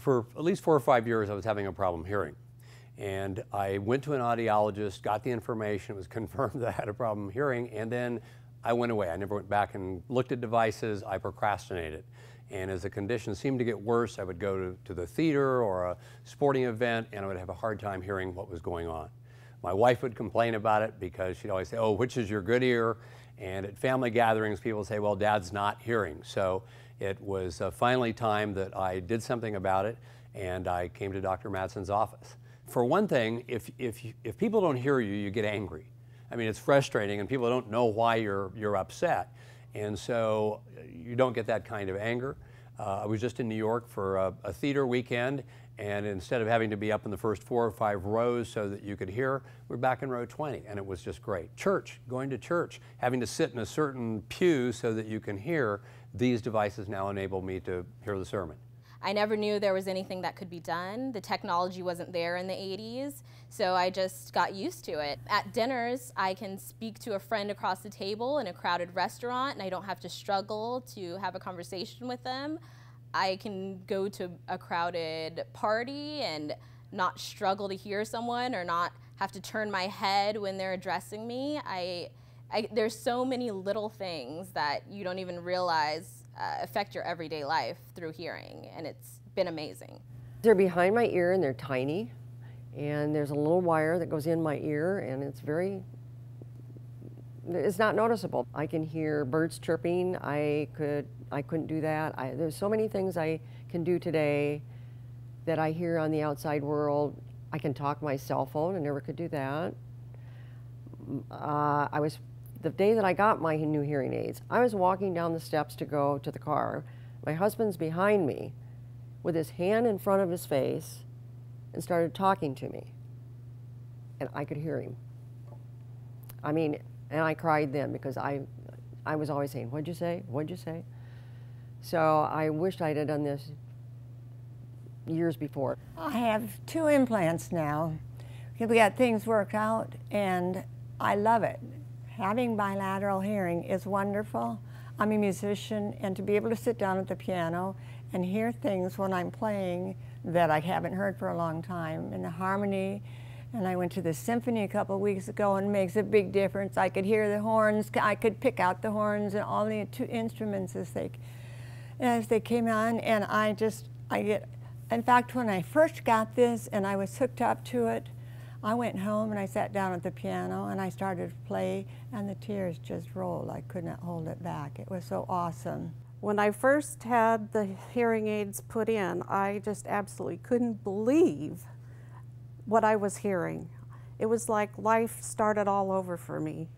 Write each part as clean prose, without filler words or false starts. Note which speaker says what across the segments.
Speaker 1: For at least 4 or 5 years, I was having a problem hearing. And I went to an audiologist, got the information, it was confirmed that I had a problem hearing, and then I went away. I never went back and looked at devices. I procrastinated. And as the condition seemed to get worse, I would go to the theater or a sporting event, and I would have a hard time hearing what was going on. My wife would complain about it because she'd always say, oh, which is your good ear? And at family gatherings, people would say, well, Dad's not hearing. So it was finally time that I did something about it, and I came to Dr. Mattson's office. For one thing, if people don't hear you, you get angry. I mean, it's frustrating, and people don't know why you're upset. And so you don't get that kind of anger. I was just in New York for a theater weekend, and instead of having to be up in the first 4 or 5 rows so that you could hear, we're back in row 20, and it was just great. Church, going to church, having to sit in a certain pew so that you can hear, these devices now enable me to hear the sermon.
Speaker 2: I never knew there was anything that could be done. The technology wasn't there in the 80s, so I just got used to it. At dinners, I can speak to a friend across the table in a crowded restaurant, and I don't have to struggle to have a conversation with them. I can go to a crowded party and not struggle to hear someone or not have to turn my head when they're addressing me. There's so many little things that you don't even realize affect your everyday life through hearing, and it's been amazing.
Speaker 3: They're behind my ear and they're tiny, and there's a little wire that goes in my ear, and it's not noticeable. I can hear birds chirping. I couldn't do that. There's so many things I can do today that I hear on the outside world. I can talk my cell phone. I never could do that. The day that I got my new hearing aids, I was walking down the steps to go to the car. My husband's behind me with his hand in front of his face and started talking to me. And I could hear him. I mean, and I cried then because I was always saying, what'd you say? What'd you say? So I wished I had done this years before.
Speaker 4: I have 2 implants now. We got things worked out, and I love it. Having bilateral hearing is wonderful. I'm a musician, and to be able to sit down at the piano and hear things when I'm playing that I haven't heard for a long time, and the harmony. And I went to the symphony a couple of weeks ago, and it makes a big difference. I could hear the horns. I could pick out the horns and all the 2 instruments as they came on, and in fact, when I first got this and I was hooked up to it, I went home and I sat down at the piano and I started to play, and the tears just rolled. I could not hold it back. It was so awesome.
Speaker 5: When I first had the hearing aids put in, I just absolutely couldn't believe what I was hearing. It was like life started all over for me.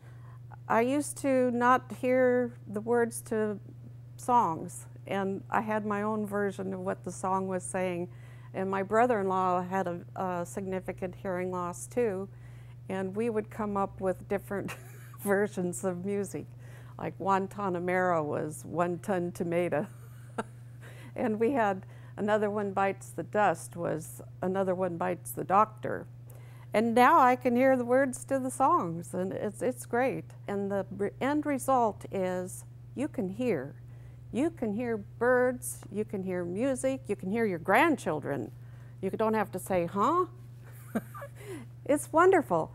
Speaker 5: I used to not hear the words to songs, and I had my own version of what the song was saying. And my brother-in-law had a significant hearing loss too, and we would come up with different versions of music. Like Guantanamera was One Ton Tomato. And we had Another One Bites the Dust was Another One Bites the Doctor. And now I can hear the words to the songs, and it's great. And the end result is you can hear. You can hear birds, you can hear music, you can hear your grandchildren. You don't have to say, huh? It's wonderful.